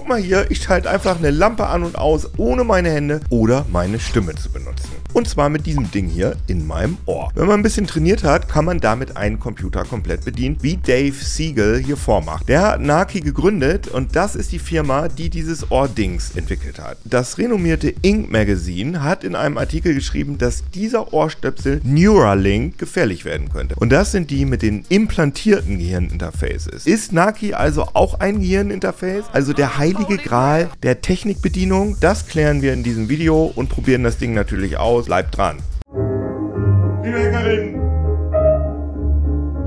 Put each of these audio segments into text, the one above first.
guck mal hier, ich schalte einfach eine Lampe an und aus, ohne meine Hände oder meine Stimme zu benutzen. Und zwar mit diesem Ding hier in meinem Ohr. Wenn man ein bisschen trainiert hat, kann man damit einen Computer komplett bedienen, wie Dave Siegel hier vormacht. Der hat Naki gegründet und das ist die Firma, die dieses Ohrdings entwickelt hat. Das renommierte Inc. Magazine hat in einem Artikel geschrieben, dass dieser Ohrstöpsel Neuralink gefährlich werden könnte. Und das sind die mit den implantierten Gehirninterfaces. Ist Naki also auch ein Gehirninterface? Also der heilige Gral der Technikbedienung? Das klären wir in diesem Video und probieren das Ding natürlich aus. Bleibt dran. Liebe Hackerinnen,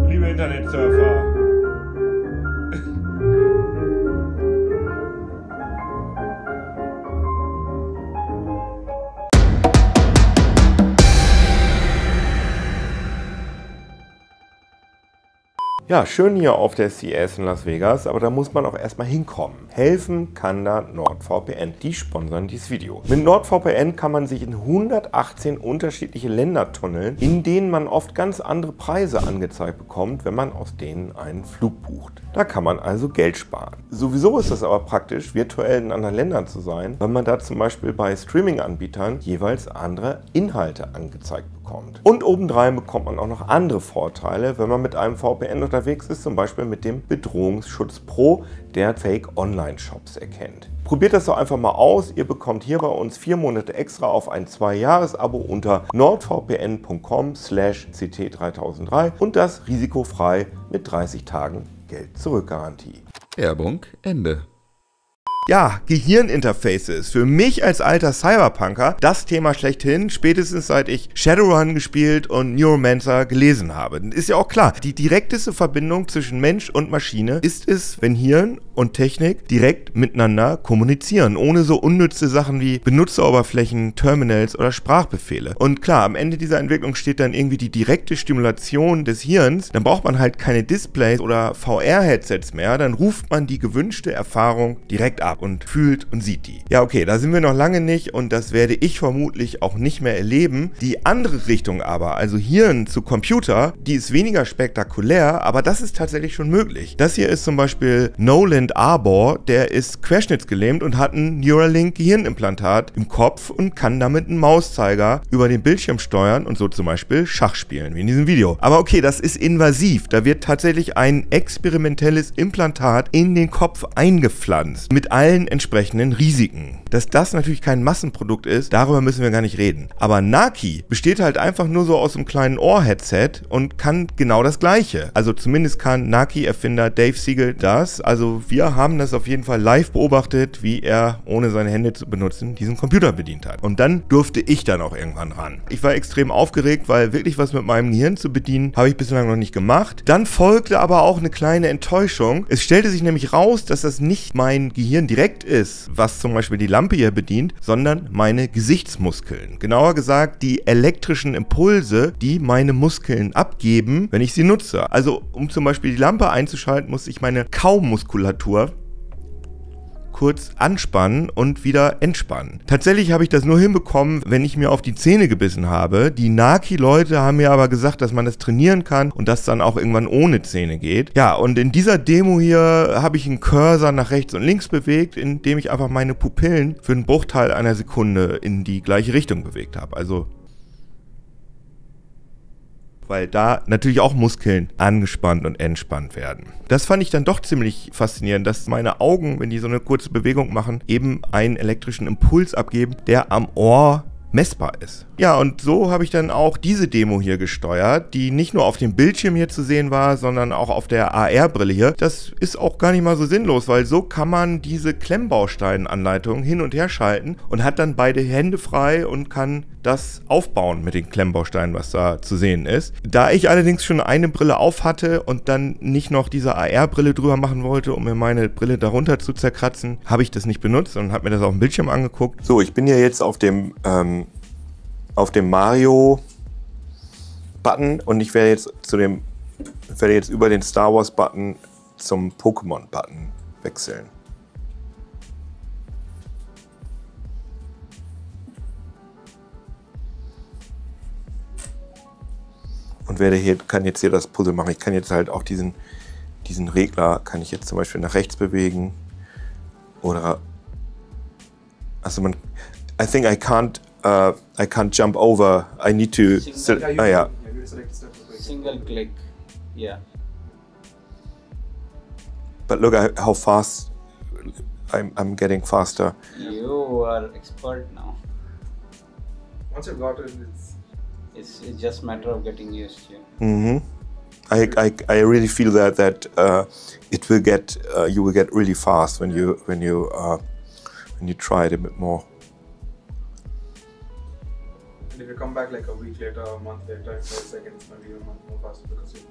liebe Internetsurfer. Ja, schön hier auf der CES in Las Vegas, aber da muss man auch erstmal hinkommen. Helfen kann da NordVPN. Die sponsern dieses Video. Mit NordVPN kann man sich in 118 unterschiedliche Länder tunneln, in denen man oft ganz andere Preise angezeigt bekommt, wenn man aus denen einen Flug bucht. Da kann man also Geld sparen. Sowieso ist es aber praktisch, virtuell in anderen Ländern zu sein, weil man da zum Beispiel bei Streaming-Anbietern jeweils andere Inhalte angezeigt bekommt. Und obendrein bekommt man auch noch andere Vorteile, wenn man mit einem VPN unterwegs ist, zum Beispiel mit dem Bedrohungsschutz Pro, der Fake-Online-Shops erkennt. Probiert das doch einfach mal aus. Ihr bekommt hier bei uns 4 Monate extra auf ein 2-Jahres-Abo unter nordvpn.com/ct3003 und das risikofrei mit 30 Tagen Geld-Zurück-Garantie. Werbung Ende. Ja, Gehirninterfaces. Für mich als alter Cyberpunker das Thema schlechthin, spätestens seit ich Shadowrun gespielt und Neuromancer gelesen habe. Ist ja auch klar, die direkteste Verbindung zwischen Mensch und Maschine ist es, wenn Hirn und Technik direkt miteinander kommunizieren, ohne so unnütze Sachen wie Benutzeroberflächen, Terminals oder Sprachbefehle. Und klar, am Ende dieser Entwicklung steht dann irgendwie die direkte Stimulation des Hirns, dann braucht man halt keine Displays oder VR-Headsets mehr, dann ruft man die gewünschte Erfahrung direkt ab und fühlt und sieht die. Ja, okay, da sind wir noch lange nicht und das werde ich vermutlich auch nicht mehr erleben. Die andere Richtung aber, also Hirn zu Computer, die ist weniger spektakulär, aber das ist tatsächlich schon möglich. Das hier ist zum Beispiel Noland Arbor, der ist querschnittsgelähmt und hat ein Neuralink Gehirnimplantat im Kopf und kann damit einen Mauszeiger über den Bildschirm steuern und so zum Beispiel Schach spielen, wie in diesem Video. Aber okay, das ist invasiv. Da wird tatsächlich ein experimentelles Implantat in den Kopf eingepflanzt. Mit allen entsprechenden Risiken. Dass das natürlich kein Massenprodukt ist, darüber müssen wir gar nicht reden. Aber Naki besteht halt einfach nur so aus einem kleinen Ohr-Headset und kann genau das Gleiche. Also zumindest kann Naki-Erfinder Dave Siegel das. Also wir haben das auf jeden Fall live beobachtet, wie er, ohne seine Hände zu benutzen, diesen Computer bedient hat. Und dann durfte ich dann auch irgendwann ran. Ich war extrem aufgeregt, weil wirklich was mit meinem Gehirn zu bedienen, habe ich bislang noch nicht gemacht. Dann folgte aber auch eine kleine Enttäuschung. Es stellte sich nämlich raus, dass das nicht mein Gehirn direkt ist, was zum Beispiel die Lampe hier bedient, sondern meine Gesichtsmuskeln. Genauer gesagt die elektrischen Impulse, die meine Muskeln abgeben, wenn ich sie nutze. Also um zum Beispiel die Lampe einzuschalten, muss ich meine Kaumuskulatur kurz anspannen und wieder entspannen. Tatsächlich habe ich das nur hinbekommen, wenn ich mir auf die Zähne gebissen habe. Die Naki-Leute haben mir aber gesagt, dass man das trainieren kann und das dann auch irgendwann ohne Zähne geht. Ja, und in dieser Demo hier habe ich einen Cursor nach rechts und links bewegt, indem ich einfach meine Pupillen für einen Bruchteil einer Sekunde in die gleiche Richtung bewegt habe. Also weil da natürlich auch Muskeln angespannt und entspannt werden. Das fand ich dann doch ziemlich faszinierend, dass meine Augen, wenn die so eine kurze Bewegung machen, eben einen elektrischen Impuls abgeben, der am Ohr messbar ist. Ja, und so habe ich dann auch diese Demo hier gesteuert, die nicht nur auf dem Bildschirm hier zu sehen war, sondern auch auf der AR-Brille hier. Das ist auch gar nicht mal so sinnlos, weil so kann man diese Klemmbaustein-Anleitung hin und her schalten und hat dann beide Hände frei und kann das aufbauen mit den Klemmbausteinen, was da zu sehen ist. Da ich allerdings schon eine Brille auf hatte und dann nicht noch diese AR-Brille drüber machen wollte, um mir meine Brille darunter zu zerkratzen, habe ich das nicht benutzt und habe mir das auf dem Bildschirm angeguckt. So, ich bin hier jetzt auf dem Mario-Button und ich werde jetzt über den Star Wars-Button zum Pokémon-Button wechseln. Und kann jetzt hier das Puzzle machen. Ich kann jetzt halt auch diesen Regler, kann ich jetzt zum Beispiel nach rechts bewegen Oder, also I think I can't jump over. I need to. Yeah. Single click. Yeah. But look how fast I'm getting faster. You are expert now. Once you've got it, it's just a matter of getting used to. Mm-hmm. I really feel that it will get you will get really fast when you try it a bit more. and if you come back like a week later, a month later, in 5 seconds, maybe a month more faster because you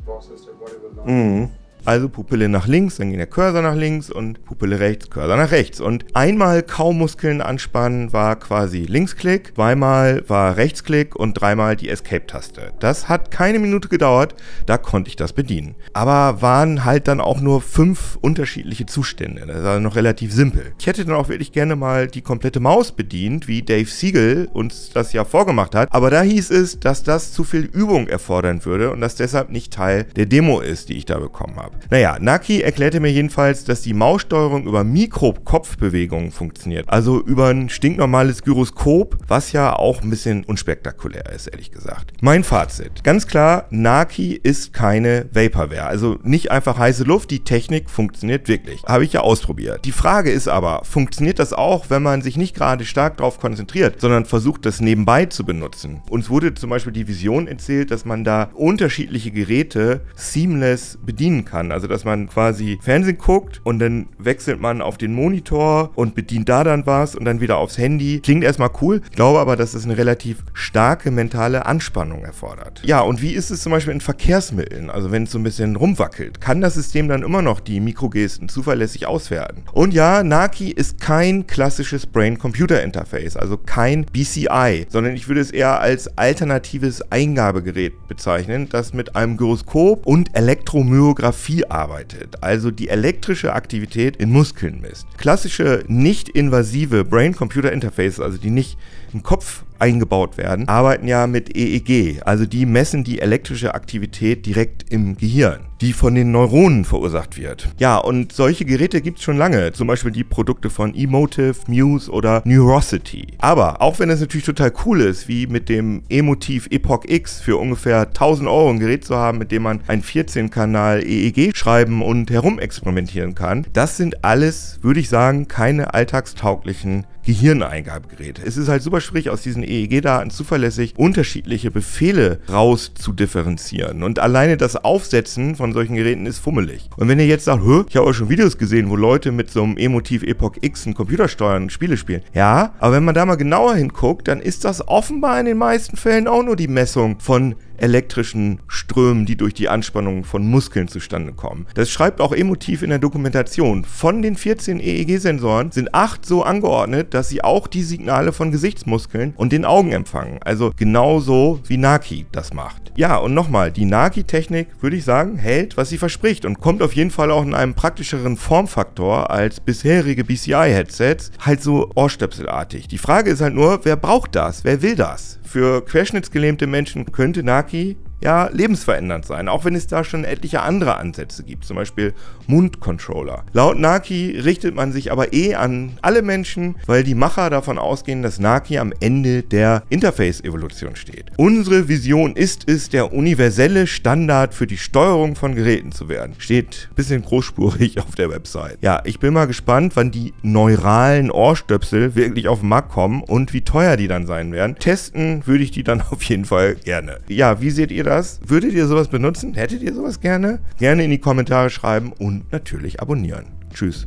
processed it, whatever. Mhm. Also Pupille nach links, dann geht der Cursor nach links und Pupille rechts, Cursor nach rechts. Und einmal Kaumuskeln anspannen war quasi Linksklick, zweimal war Rechtsklick und dreimal die Escape-Taste. Das hat keine Minute gedauert, da konnte ich das bedienen. Aber waren halt dann auch nur 5 unterschiedliche Zustände. Das ist also noch relativ simpel. Ich hätte dann auch wirklich gerne mal die komplette Maus bedient, wie Dave Siegel uns das ja vorgemacht hat. Aber da hieß es, dass das zu viel Übung erfordern würde und das deshalb nicht Teil der Demo ist, die ich da bekommen habe. Naja, Naki erklärte mir jedenfalls, dass die Maussteuerung über Mikro-Kopfbewegungen funktioniert. Also über ein stinknormales Gyroskop, was ja auch ein bisschen unspektakulär ist, ehrlich gesagt. Mein Fazit. Ganz klar, Naki ist keine Vaporware. Also nicht einfach heiße Luft, die Technik funktioniert wirklich. Habe ich ja ausprobiert. Die Frage ist aber, funktioniert das auch, wenn man sich nicht gerade stark darauf konzentriert, sondern versucht, das nebenbei zu benutzen? Uns wurde zum Beispiel die Vision erzählt, dass man da unterschiedliche Geräte seamless bedienen kann. Also, dass man quasi Fernsehen guckt und dann wechselt man auf den Monitor und bedient da dann was und dann wieder aufs Handy. Klingt erstmal cool, glaube aber, dass es eine relativ starke mentale Anspannung erfordert. Ja, und wie ist es zum Beispiel in Verkehrsmitteln? Also, wenn es so ein bisschen rumwackelt, kann das System dann immer noch die Mikrogesten zuverlässig auswerten? Und ja, Naki ist kein klassisches Brain-Computer-Interface, also kein BCI, sondern ich würde es eher als alternatives Eingabegerät bezeichnen, das mit einem Gyroskop und Elektromyographie arbeitet, also die elektrische Aktivität in Muskeln misst. Klassische nicht-invasive Brain-Computer-Interfaces, also die nicht im Kopf eingebaut werden, arbeiten ja mit EEG, also die messen die elektrische Aktivität direkt im Gehirn, die von den Neuronen verursacht wird. Ja, und solche Geräte gibt es schon lange, zum Beispiel die Produkte von Emotiv, Muse oder Neurosity. Aber auch wenn es natürlich total cool ist, wie mit dem Emotiv Epoch X für ungefähr 1000 € ein Gerät zu haben, mit dem man ein 14-Kanal EEG schreiben und herumexperimentieren kann, das sind alles, würde ich sagen, keine alltagstauglichen Gehirneingabegeräte. Es ist halt super schwierig, aus diesen EEG-Daten zuverlässig unterschiedliche Befehle raus zu differenzieren. Und alleine das Aufsetzen von solchen Geräten ist fummelig. Und wenn ihr jetzt sagt, ich habe auch schon Videos gesehen, wo Leute mit so einem Emotiv Epoch X einen Computer steuern und Spiele spielen. Ja, aber wenn man da mal genauer hinguckt, dann ist das offenbar in den meisten Fällen auch nur die Messung von elektrischen Strömen, die durch die Anspannung von Muskeln zustande kommen. Das schreibt auch Emotiv in der Dokumentation. Von den 14 EEG-Sensoren sind 8 so angeordnet, dass sie auch die Signale von Gesichtsmuskeln und den Augen empfangen. Also genauso wie Naki das macht. Ja, und nochmal, die Naki-Technik, würde ich sagen, hält, was sie verspricht und kommt auf jeden Fall auch in einem praktischeren Formfaktor als bisherige BCI-Headsets, halt so ohrstöpselartig. Die Frage ist halt nur, wer braucht das? Wer will das? Für querschnittsgelähmte Menschen könnte Naki ja lebensverändernd sein, auch wenn es da schon etliche andere Ansätze gibt, zum Beispiel Mundcontroller. Laut Naki richtet man sich aber an alle Menschen, weil die Macher davon ausgehen, dass Naki am Ende der Interface-Evolution steht. Unsere Vision ist es, der universelle Standard für die Steuerung von Geräten zu werden. Steht ein bisschen großspurig auf der Website. Ja, ich bin mal gespannt, wann die neuralen Ohrstöpsel wirklich auf den Markt kommen und wie teuer die dann sein werden. Testen würde ich die dann auf jeden Fall gerne. Ja, wie seht ihr das? Würdet ihr sowas benutzen? Hättet ihr sowas gerne? Gerne in die Kommentare schreiben und natürlich abonnieren. Tschüss.